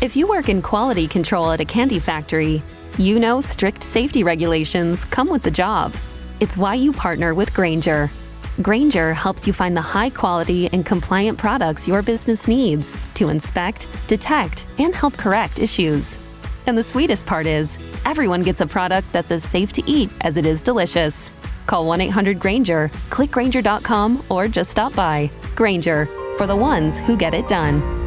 If you work in quality control at a candy factory, you know strict safety regulations come with the job. It's why you partner with Grainger. Grainger helps you find the high-quality and compliant products your business needs to inspect, detect, and help correct issues. And the sweetest part is, everyone gets a product that's as safe to eat as it is delicious. Call 1-800-GRAINGER, click Grainger.com, or just stop by. Grainger, for the ones who get it done.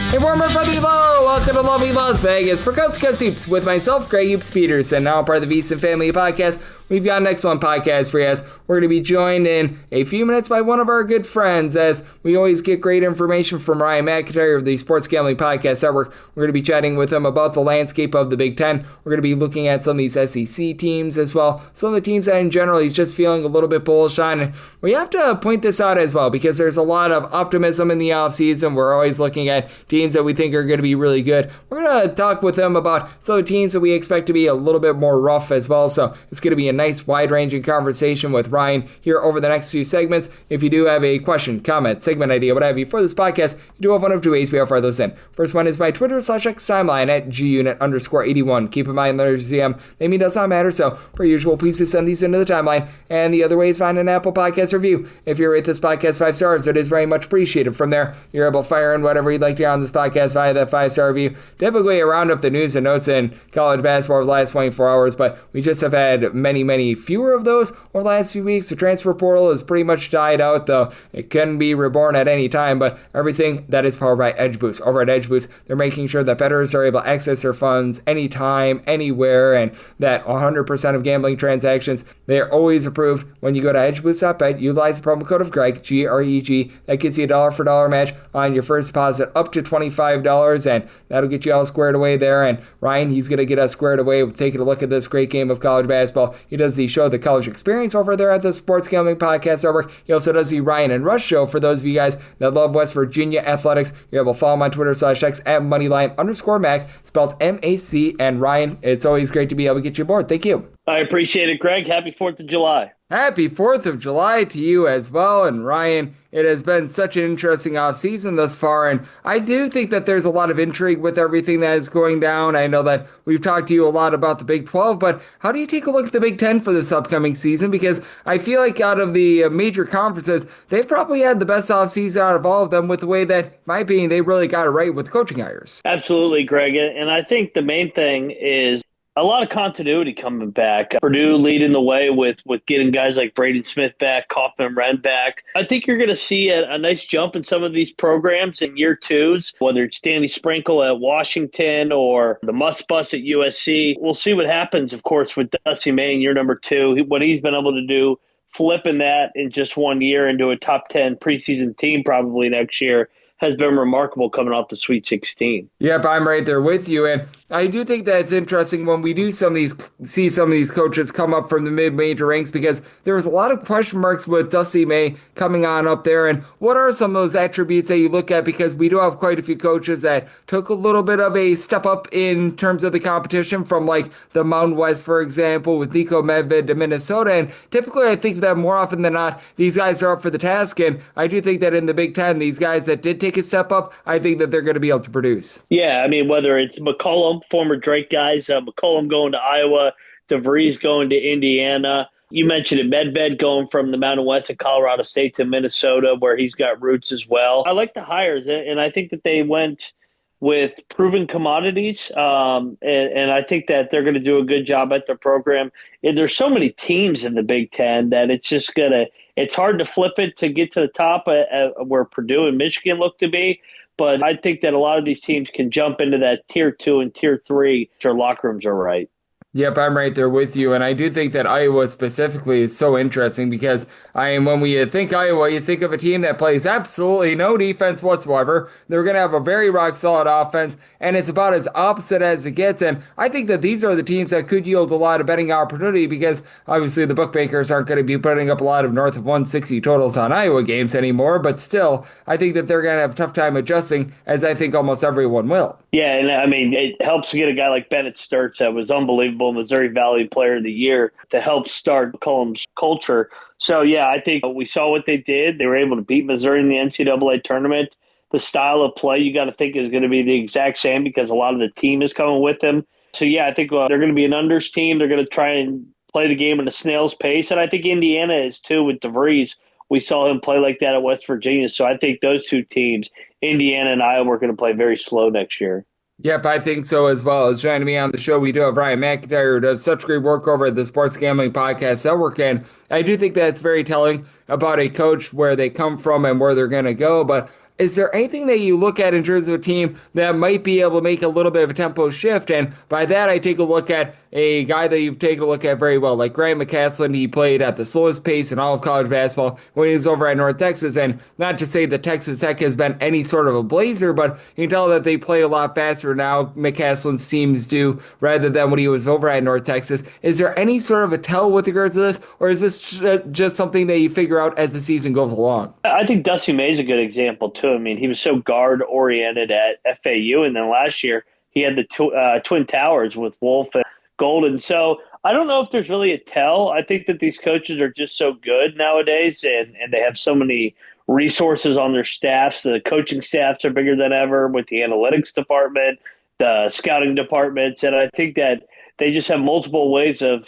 Hey, warmer from the low. Welcome to lovely Las Vegas for Coast to Coast Hoops with myself, Greg Hoops Peterson. Now part of the VSiN Family Podcast. We've got an excellent podcast for you as we're going to be joined in a few minutes by one of our good friends as we always get great information from Ryan McIntyre of the Sports Gambling Podcast Network. We're going to be chatting with him about the landscape of the Big Ten. We're going to be looking at some of these SEC teams as well. Some of the teams that in general he's just feeling a little bit bullish on. And we have to point this out as well because there's a lot of optimism in the offseason. We're always looking at teams that we think are going to be really good. We're going to talk with him about some of the teams that we expect to be a little bit more rough as well. So it's going to be a nice wide-ranging conversation with Ryan here over the next few segments. If you do have a question, comment, segment idea, what have you for this podcast, you do have one of two ways we offer those in. First one is my Twitter/X timeline at gunit_81. Keep in mind letters ZM, they mean does not matter, so per usual, please do send these into the timeline. And the other way is find an Apple Podcast review. If you rate this podcast 5 stars, it is very much appreciated. From there, you're able to fire in whatever you'd like to hear on this podcast via that 5-star review. Typically, I round up the news and notes in college basketball over the last 24 hours, but we just have had many fewer of those over the last few weeks. The transfer portal has pretty much died out, though it can be reborn at any time, but everything that is powered by Edge Boost. Over at Edge Boost, they're making sure that bettors are able to access their funds anytime, anywhere, and that 100% of gambling transactions, they are always approved. When you go to edgeboost.bet, utilize the promo code of Greg, G-R-E-G, that gets you a dollar for dollar match on your first deposit up to $25, and that'll get you all squared away there. And Ryan, he's going to get us squared away with taking a look at this great game of college basketball. He does the show, The College Experience, over there at the Sports Gambling Podcast Network. He also does the Ryan and Rush show for those of you guys that love West Virginia athletics. You're able to follow him on Twitter/X at Moneyline_Mac, spelled M-A-C. And Ryan, it's always great to be able to get you aboard. Thank you. I appreciate it, Greg. Happy 4th of July. Happy 4th of July to you as well. And Ryan, it has been such an interesting offseason thus far, and I do think that there's a lot of intrigue with everything that is going down. I know that we've talked to you a lot about the Big 12, but how do you take a look at the Big 10 for this upcoming season? Because I feel like out of the major conferences, they've probably had the best offseason out of all of them with the way that, in my opinion, they really got it right with coaching hires. Absolutely, Greg. And I think the main thing is a lot of continuity coming back. Purdue leading the way with getting guys like Braden Smith back, Kaufman and Wren back. I think you're going to see a nice jump in some of these programs in year twos, whether it's Danny Sprinkle at Washington or the Must Bus at USC. We'll see what happens, of course, with Dusty May in year number 2, what he's been able to do, flipping that in just 1 year into a top 10 preseason team probably next year has been remarkable coming off the Sweet 16. Yep, I'm right there with you. And I do think that it's interesting when we do see some of these coaches come up from the mid-major ranks, because there was a lot of question marks with Dusty May coming on up there. And what are some of those attributes that you look at? Because we do have quite a few coaches that took a little bit of a step up in terms of the competition from like the Mountain West, for example, with Nico Medved to Minnesota. And typically I think that more often than not, these guys are up for the task. And I do think that in the Big Ten, these guys that did take a step up, I think that they're going to be able to produce. Yeah, I mean, whether it's McCollum, former Drake guys, McCollum going to Iowa, DeVries going to Indiana. You mentioned it, Medved going from the Mountain West of Colorado State to Minnesota, where he's got roots as well. I like the hires, and I think that they went with proven commodities, and I think that they're going to do a good job at their program. And there's so many teams in the Big Ten that it's just it's hard to flip it to get to the top where Purdue and Michigan look to be. But I think that a lot of these teams can jump into that Tier 2 and Tier 3 if their locker rooms are right. Yep, I'm right there with you, and I do think that Iowa specifically is so interesting because when we think Iowa, you think of a team that plays absolutely no defense whatsoever. They're going to have a very rock-solid offense, and it's about as opposite as it gets, and I think that these are the teams that could yield a lot of betting opportunity because obviously the bookmakers aren't going to be putting up a lot of north of 160 totals on Iowa games anymore, but still, I think that they're going to have a tough time adjusting, as I think almost everyone will. Yeah, and I mean, it helps to get a guy like Bennett Sturts that was unbelievable, Missouri Valley Player of the Year, to help start McCollum's culture. So, yeah, I think we saw what they did. They were able to beat Missouri in the NCAA tournament. the style of play you got to think is going to be the exact same because a lot of the team is coming with him. So, yeah, I think they're going to be an unders team. They're going to try and play the game at a snail's pace. And I think Indiana is too with DeVries. We saw him play like that at West Virginia. So I think those two teams, Indiana and Iowa, are going to play very slow next year. Yep, I think so as well. As joining me on the show, we do have Ryan McIntyre, who does such great work over at the Sports Gambling Podcast Network. And I do think that's very telling about a coach, where they come from and where they're going to go. But is there anything that you look at in terms of a team that might be able to make a little bit of a tempo shift? And by that, I take a look at a guy that you've taken a look at very well, like Ryan McIntyre. He played at the slowest pace in all of college basketball when he was over at North Texas. And not to say that Texas Tech has been any sort of a blazer, but you can tell that they play a lot faster now, McCaslin's teams do, rather than when he was over at North Texas. Is there any sort of a tell with regards to this, or is this just something that you figure out as the season goes along? I think Dusty May is a good example, too. I mean, he was so guard-oriented at FAU, and then last year he had the Twin Towers with Wolf and Golden. So I don't know if there's really a tell. I think that these coaches are just so good nowadays, and they have so many resources on their staffs. The coaching staffs are bigger than ever with the analytics department, the scouting departments, and I think that they just have multiple ways of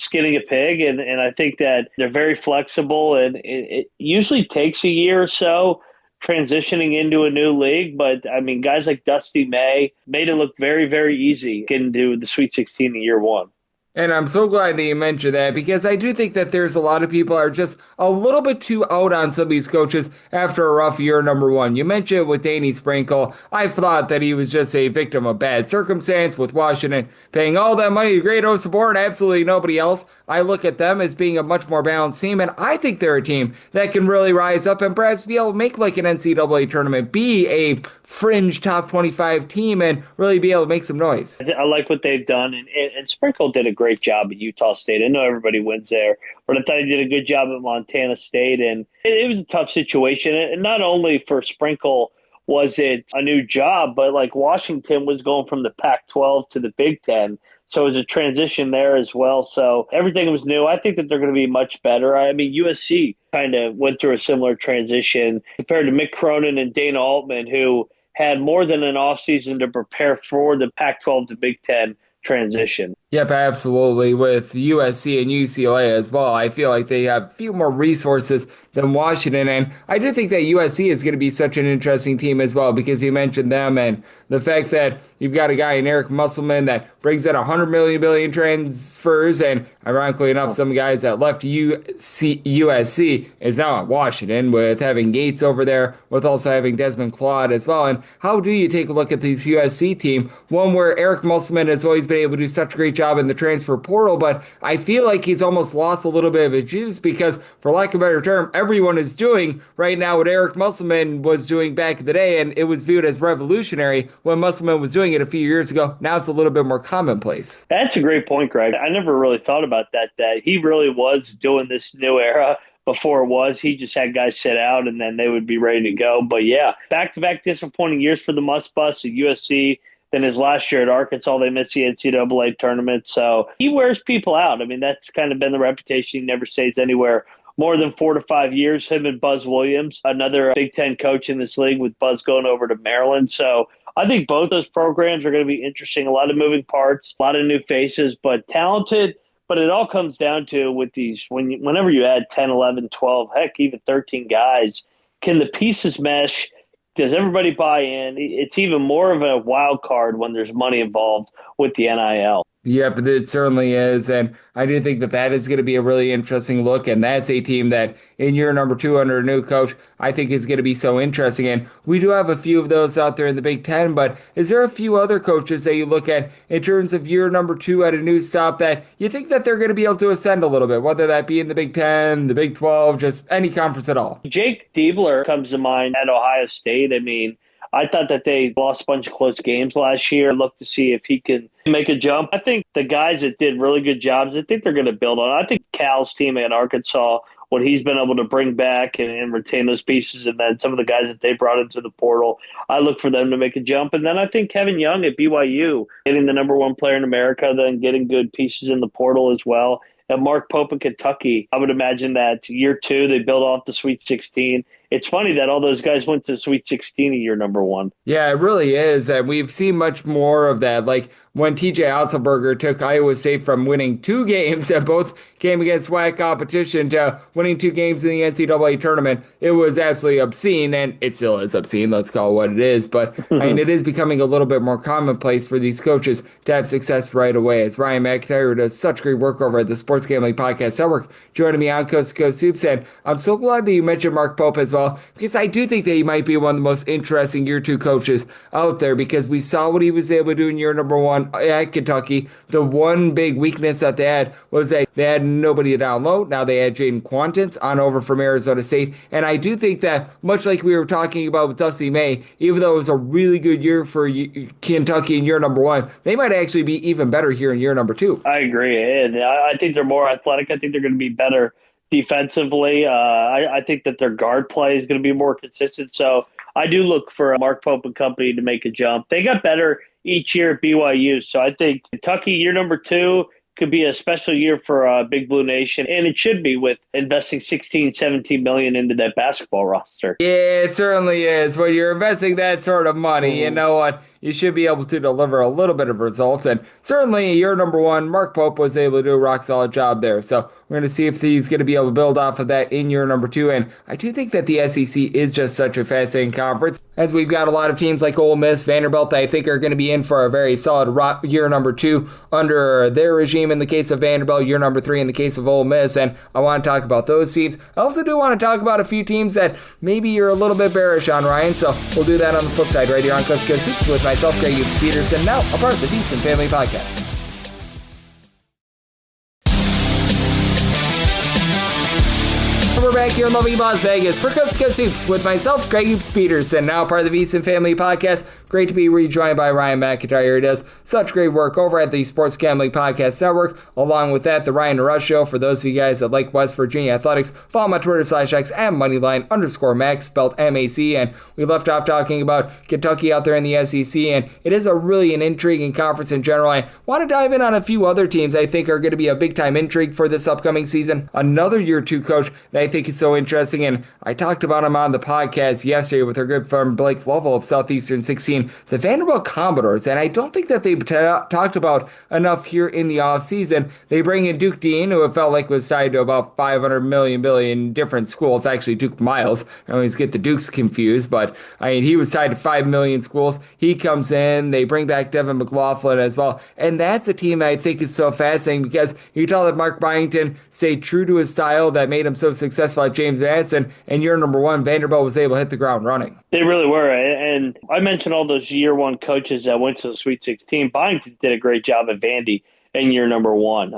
skinning a pig, and I think that they're very flexible, and it usually takes a year or so transitioning into a new league. But, I mean, guys like Dusty May made it look very, very easy getting to the Sweet 16 in year one. And I'm so glad that you mentioned that, because I do think that there's a lot of people are just a little bit too out on some of these coaches after a rough year, number one. You mentioned with Danny Sprinkle, I thought that he was just a victim of bad circumstance with Washington paying all that money to Great Osobor and absolutely nobody else. I look at them as being a much more balanced team, and I think they're a team that can really rise up and perhaps be able to make like an NCAA tournament, be a fringe top 25 team, and really be able to make some noise. I like what they've done, and Sprinkle did a great job at Utah State. I know everybody wins there, but I thought he did a good job at Montana State, and it was a tough situation. And not only for Sprinkle was it a new job, but like Washington was going from the Pac-12 to the Big Ten, so it was a transition there as well. So everything was new. I think that they're going to be much better. I mean, USC kind of went through a similar transition compared to Mick Cronin and Dana Altman, who had more than an offseason to prepare for the Pac-12 to Big Ten transition. Yep, absolutely. With USC and UCLA as well, I feel like they have a few more resources than Washington. And I do think that USC is going to be such an interesting team as well, because you mentioned them and the fact that you've got a guy in Eric Musselman that brings in 100 billion transfers. And ironically enough, some guys that left USC is now at Washington, with having Gates over there, with also having Desmond Claude as well. And how do you take a look at this USC team? One where Eric Musselman has always been able to do such a great job in the transfer portal, but I feel like he's almost lost a little bit of his juice, because, for lack of a better term, everyone is doing right now what Eric Musselman was doing back in the day, and it was viewed as revolutionary when Musselman was doing it a few years ago. Now it's a little bit more commonplace. That's a great point, Greg. I never really thought about that he really was doing this new era. Before it was, he just had guys sit out and then they would be ready to go. But yeah, back-to-back disappointing years for the Must Bus at USC. Then his last year at Arkansas, they missed the NCAA tournament. So he wears people out. I mean, that's kind of been the reputation. He never stays anywhere more than 4 to 5 years. Him and Buzz Williams, another Big Ten coach in this league, with Buzz going over to Maryland. So I think both those programs are going to be interesting. A lot of moving parts, a lot of new faces, but talented. But it all comes down to, with these, whenever you add 10, 11, 12, heck, even 13 guys, can the pieces mesh? Does everybody buy in? It's even more of a wild card when there's money involved with the NIL. Yep, it certainly is. And I do think that that is going to be a really interesting look. And that's a team that in year number 2 under a new coach, I think is going to be so interesting. And we do have a few of those out there in the Big Ten, but is there a few other coaches that you look at in terms of year number 2 at a new stop that you think that they're going to be able to ascend a little bit, whether that be in the Big Ten, the Big 12, just any conference at all? Jake Diebler comes to mind at Ohio State. I mean, I thought that they lost a bunch of close games last year. Look to see if he can make a jump. I think the guys that did really good jobs, I think they're going to build on it. I think Cal's team at Arkansas, what he's been able to bring back and retain those pieces, and then some of the guys that they brought into the portal, I look for them to make a jump. And then I think Kevin Young at BYU, getting the number 1 player in America, then getting good pieces in the portal as well. And Mark Pope in Kentucky, I would imagine that year 2, they build off the Sweet 16 it's funny that all those guys went to Sweet 16 a year number one. Yeah, it really is. And we've seen much more of that. Like when TJ Otzelberger took Iowa State from winning 2 games that both came against WAC competition to winning 2 games in the NCAA tournament, it was absolutely obscene. And it still is obscene. Let's call it what it is. But I mean, it is becoming a little bit more commonplace for these coaches to have success right away. As Ryan McIntyre does such great work over at the Sports Gambling Podcast Network, joining me on Coast to Coast Hoops. And I'm so glad that you mentioned Mark Pope as well, because I do think that he might be one of the most interesting year two coaches out there, because we saw what he was able to do in year number one at Kentucky. The one big weakness that they had was that they had nobody to download. Now they had Jaden Quantance on over from Arizona State. And I do think that, much like we were talking about with Dusty May, even though it was a really good year for Kentucky in year number one, they might actually be even better here in year number two. I agree. And I think they're more athletic. I think they're going to be better defensively. I think that their guard play is going to be more consistent. So I do look for Mark Pope and company to make a jump. They got better each year at BYU. So I think Kentucky, year number two, could be a special year for Big Blue Nation. And it should be, with investing 16, 17 million into that basketball roster. Yeah, it certainly is. When you're investing that sort of money, you know what? You should be able to deliver a little bit of results. And certainly year number one, Mark Pope was able to do a rock solid job there. So we're going to see if he's going to be able to build off of that in year number two. And I do think that the SEC is just such a fascinating conference, as we've got a lot of teams like Ole Miss, Vanderbilt, that I think are going to be in for a very solid year number two under their regime in the case of Vanderbilt, year number three in the case of Ole Miss. And I want to talk about those teams. I also do want to talk about a few teams that maybe you're a little bit bearish on, Ryan. So we'll do that on the flip side right here on Coast to Coast Hoops with myself, Greg Peterson, now a part of the Decent Family Podcast. We're back here in lovely Las Vegas for Coast to Coast Hoops with myself, Greg Peterson, now part of the Decent Family Podcast. Great to be rejoined by Ryan McIntyre. He does such great work over at the Sports Gambling Podcast Network. Along with that, the Ryan Rush Show. For those of you guys that like West Virginia athletics, follow my Twitter /X at Moneyline_Max, spelled M-A-C. And we left off talking about Kentucky out there in the SEC, and it is really an intriguing conference in general. I want to dive in on a few other teams I think are going to be a big-time intrigue for this upcoming season. Another year two coach that I think is so interesting, and I talked about him on the podcast yesterday with our good friend Blake Lovell of Southeastern 16, the Vanderbilt Commodores, and I don't think that they've talked about enough here in the offseason. They bring in Duke Dean, who it felt like was tied to about 500 billion different schools. Actually, Duke Miles. I always get the Dukes confused, but I mean, he was tied to 5 million schools. He comes in, they bring back Devin McLaughlin as well, and that's a team that I think is so fascinating, because you tell that Mark Byington stayed true to his style that made him so successful at James Madison, and year number one, Vanderbilt was able to hit the ground running. They really were, and I mentioned all those year one coaches that went to the Sweet 16. Byington did a great job at Vandy in year number one,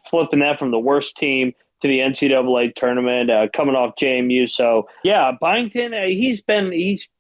flipping that from the worst team to the NCAA tournament, coming off JMU. So yeah, Byington, he's been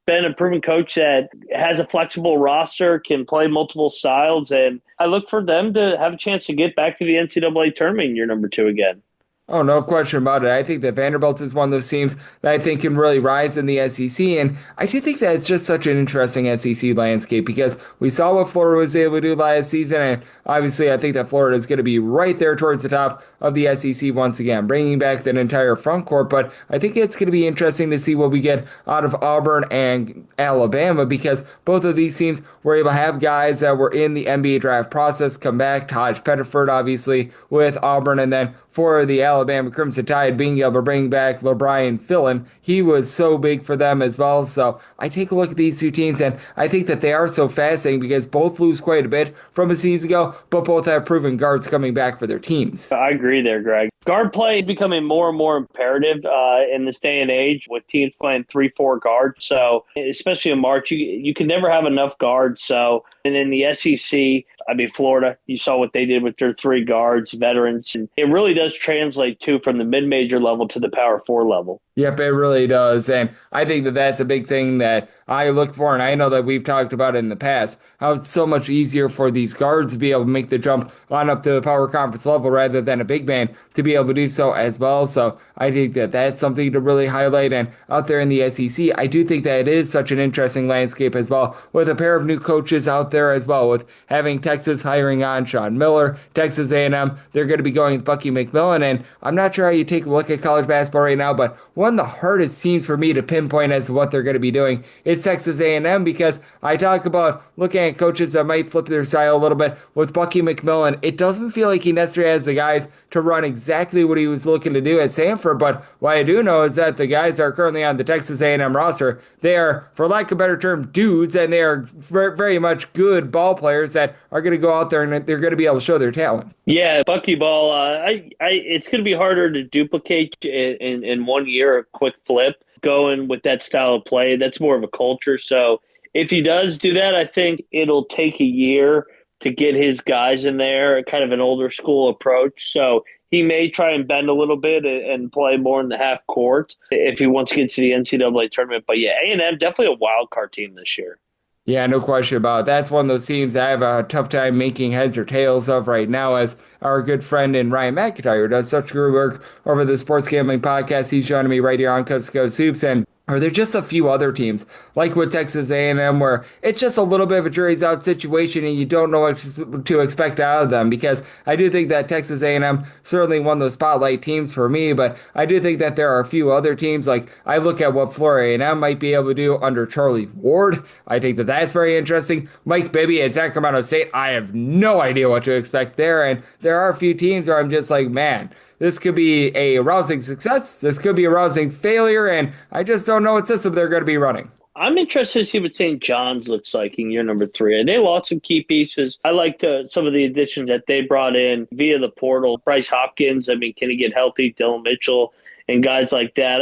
a proven coach that has a flexible roster, can play multiple styles, and I look for them to have a chance to get back to the NCAA tournament in year number two again. Oh, no question about it. I think that Vanderbilt is one of those teams that I think can really rise in the SEC, and I do think that it's just such an interesting SEC landscape, because we saw what Florida was able to do last season, and obviously I think that Florida is going to be right there towards the top of the SEC once again, bringing back that entire front court, but I think it's going to be interesting to see what we get out of Auburn and Alabama, because both of these teams were able to have guys that were in the NBA draft process come back. Taj Pettiford, obviously, with Auburn, and then for the Alabama Crimson Tide, being able to bring back LeBron Fillin, he was so big for them as well. So I take a look at these two teams, and I think that they are so fascinating, because both lose quite a bit from a season ago, but both have proven guards coming back for their teams. I agree there, Greg. Guard play is becoming more and more imperative in this day and age, with teams playing 3-4 guards. So especially in March, you can never have enough guards. So, and in the SEC, I mean, Florida, you saw what they did with their 3 guards, veterans. And it really does translate, too, from the mid-major level to the Power 4 level. Yep, it really does. And I think that that's a big thing that I look for, and I know that we've talked about it in the past, how it's so much easier for these guards to be able to make the jump on up to the power conference level rather than a big man to be able to do so as well. So I think that that's something to really highlight. And out there in the SEC, I do think that it is such an interesting landscape as well, with a pair of new coaches out there as well, with having Texas hiring on Sean Miller, Texas A&M, they're going to be going with Bucky McMillan, and I'm not sure how you take a look at college basketball right now, but one one of the hardest teams for me to pinpoint as to what they're going to be doing is Texas A&M, because I talk about looking at coaches that might flip their style a little bit. With Bucky McMillan, it doesn't feel like he necessarily has the guys to run exactly what he was looking to do at Sanford, but what I do know is that the guys that are currently on the Texas A&M roster, they are, for lack of a better term, dudes, and they are very much good ball players that are going to go out there and they're going to be able to show their talent. Yeah, Buckyball. It's going to be harder to duplicate in 1 year. A quick flip going with that style of play. That's more of a culture. So if he does do that, I think it'll take a year to get his guys in there. Kind of an older school approach. So he may try and bend a little bit and play more in the half court if he wants to get to the NCAA tournament. But yeah, A&M definitely a wild card team this year. Yeah, no question about it. That's one of those teams I have a tough time making heads or tails of right now, as our good friend and Ryan McIntyre, who does such good work over the Sports Gambling Podcast. He's joining me right here on Coast to Coast Hoops. And are there just a few other teams, like with Texas A&M, where it's just a little bit of a jury's out situation and you don't know what to expect out of them? Because I do think that Texas A&M certainly one of those spotlight teams for me, but I do think that there are a few other teams. Like I look at what Florida A&M might be able to do under Charlie Ward. I think that that's very interesting. Mike Bibby at Sacramento State, I have no idea what to expect there. And there are a few teams where I'm just like, man, this could be a rousing success. This could be a rousing failure. And I just don't know what system they're going to be running. I'm interested to see what St. John's looks like in year number 3. And they lost some key pieces. I liked some of the additions that they brought in via the portal. Bryce Hopkins, can he get healthy? Dylan Mitchell and guys like that.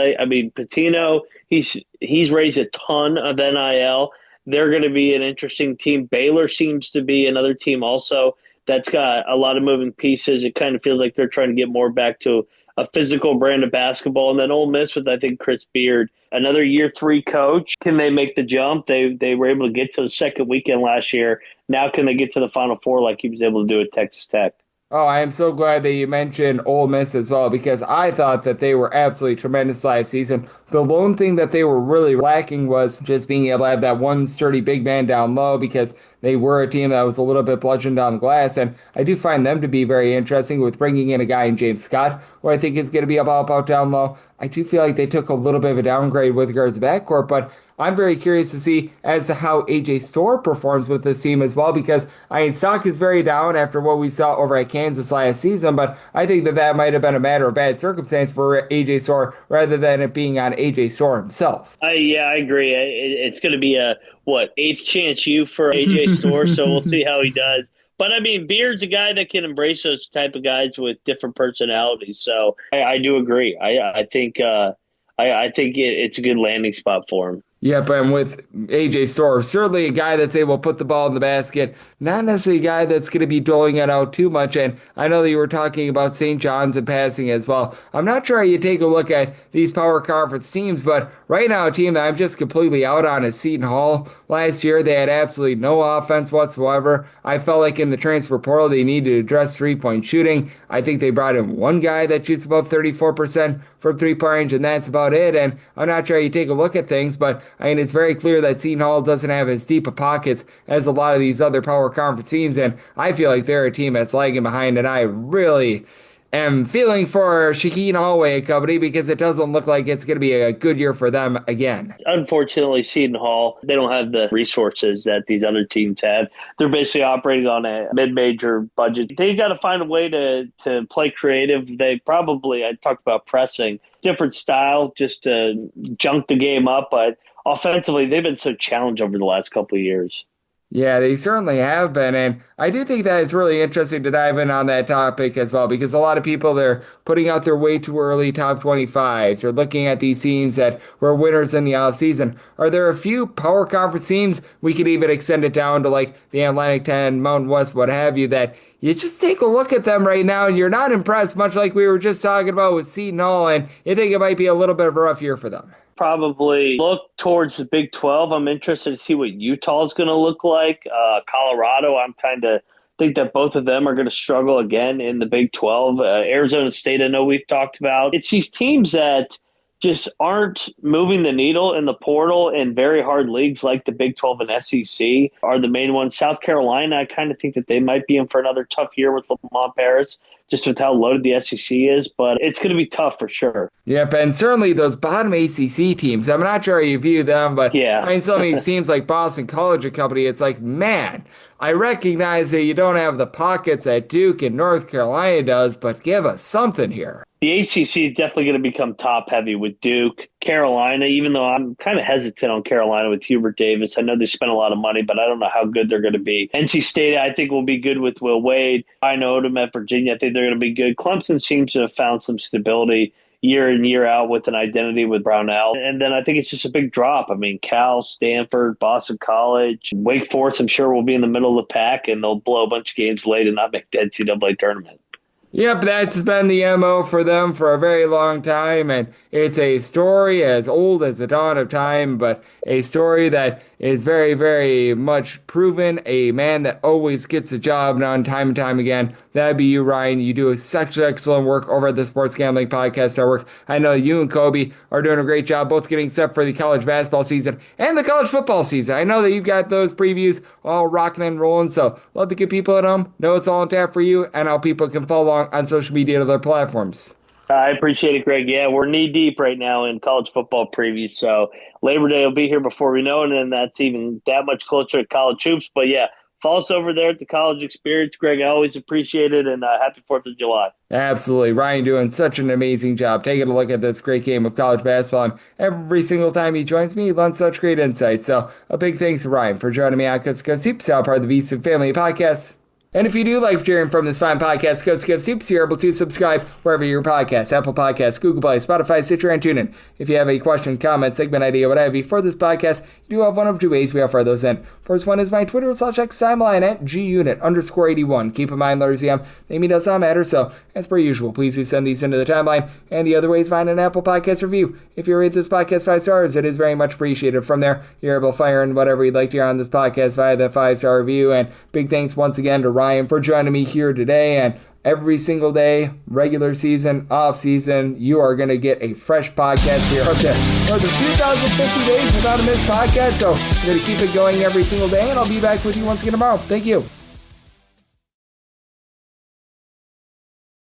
Patino, he's raised a ton of NIL. They're going to be an interesting team. Baylor seems to be another team also that's got a lot of moving pieces. It kind of feels like they're trying to get more back to a physical brand of basketball. And then Ole Miss with, I think, Chris Beard, another year 3 coach. Can they make the jump? They were able to get to the second weekend last year. Now can they get to the Final Four like he was able to do at Texas Tech? Oh, I am so glad that you mentioned Ole Miss as well, because I thought that they were absolutely tremendous last season. The lone thing that they were really lacking was just being able to have that one sturdy big man down low, because they were a team that was a little bit bludgeoned on the glass, and I do find them to be very interesting with bringing in a guy in James Scott, who I think is going to be about down low. I do feel like they took a little bit of a downgrade with regards to backcourt, but I'm very curious to see as to how AJ Storr performs with this team as well, because stock is very down after what we saw over at Kansas last season, but I think that might have been a matter of bad circumstance for AJ Storr rather than it being on AJ Storr himself. I agree. It's going to be a, 8th chance you for AJ Storr, so we'll see how he does. But, Beard's a guy that can embrace those type of guys with different personalities, so I do agree. I think it's a good landing spot for him. Yep, and with AJ Storr, certainly a guy that's able to put the ball in the basket, not necessarily a guy that's going to be doling it out too much. And I know that you were talking about St. John's and passing as well. I'm not sure how you take a look at these power conference teams, but right now a team that I'm just completely out on is Seton Hall. Last year they had absolutely no offense whatsoever. I felt like in the transfer portal they needed to address three-point shooting. I think they brought in one guy that shoots above 34% from three-point range, and that's about it. And I'm not sure how you take a look at things, but it's very clear that Seton Hall doesn't have as deep of pockets as a lot of these other power conference teams, and I feel like they're a team that's lagging behind, and I really am feeling for Shaheen Holloway and company, because it doesn't look like it's going to be a good year for them again. Unfortunately, Seton Hall, they don't have the resources that these other teams have. They're basically operating on a mid-major budget. They got to find a way to play creative. I talked about pressing, different style, just to junk the game up, but offensively, they've been so challenged over the last couple of years. Yeah, they certainly have been, and I do think that it's really interesting to dive in on that topic as well, because a lot of people, they're putting out their way too early top 25s, or looking at these teams that were winners in the offseason. Are there a few power conference teams, we could even extend it down to like the Atlantic 10, Mountain West, what have you, that you just take a look at them right now and you're not impressed, much like we were just talking about with Seton Hall, and you think it might be a little bit of a rough year for them? Probably look towards the Big 12. I'm interested to see what Utah is going to look like. Colorado, I'm kind of think that both of them are going to struggle again in the Big 12. Arizona State, I know we've talked about. It's these teams that just aren't moving the needle in the portal in very hard leagues like the Big 12 and SEC are the main ones. South Carolina, I kind of think that they might be in for another tough year with Lamont Paris. just with how loaded the SEC is, but it's going to be tough for sure. Yep, and certainly those bottom ACC teams, I'm not sure how you view them, but yeah. I mean, some of these teams like Boston College and company, it's like, man, I recognize that you don't have the pockets that Duke and North Carolina does, but give us something here. The ACC is definitely going to become top-heavy with Duke. Carolina, even though I'm kind of hesitant on Carolina with Hubert Davis. I know they spent a lot of money, but I don't know how good they're going to be. NC State, I think, will be good with Will Wade. I know them at Virginia. I think they're going to be good. Clemson seems to have found some stability year in, year out with an identity with Brownell. And then I think it's just a big drop. I mean, Cal, Stanford, Boston College, Wake Forest, I'm sure will be in the middle of the pack, and they'll blow a bunch of games late and not make the NCAA tournament. Yep, that's been the MO for them for a very long time, and it's a story as old as the dawn of time, but a story that is very, very much proven. A man that always gets the job done time and time again. That'd be you, Ryan. You do such excellent work over at the Sports Gambling Podcast Network. I know you and Kobe are doing a great job, both getting set for the college basketball season and the college football season. I know that you've got those previews all rocking and rolling, so love to get people at home know it's all on tap for you and how people can follow along on social media and other platforms. I appreciate it, Greg. Yeah, we're knee deep right now in college football previews. So Labor Day will be here before we know it, and that's even that much closer to college hoops. But yeah, follow us over there at the College Experience, Greg. I always appreciate it, and happy 4th of July. Absolutely. Ryan doing such an amazing job taking a look at this great game of college basketball. And every single time he joins me, he learns such great insights. So a big thanks to Ryan for joining me on Coast to Coast Hoops, now part of the VSiN Family Podcast. And if you do like hearing from this fine podcast, Coast to Coast Hoops, you're able to subscribe wherever your podcasts, Apple Podcasts, Google Play, Spotify, Stitcher, and TuneIn. If you have a question, comment, segment idea, what have you for this podcast, you do have one of two ways we offer those in. First one is my Twitter / X timeline at gunit_81. Keep in mind, letters name does not matter, so as per usual, please do send these into the timeline. And the other way is find an Apple Podcast review. If you rate this podcast 5 stars, it is very much appreciated. From there, you're able to fire in whatever you'd like to hear on this podcast via that 5-star review. And big thanks once again to Ryan for joining me here today. And every single day, regular season, off season, you are going to get a fresh podcast here. Okay, more than 2,050 days without a missed podcast, so we're going to keep it going every single day, and I'll be back with you once again tomorrow. Thank you.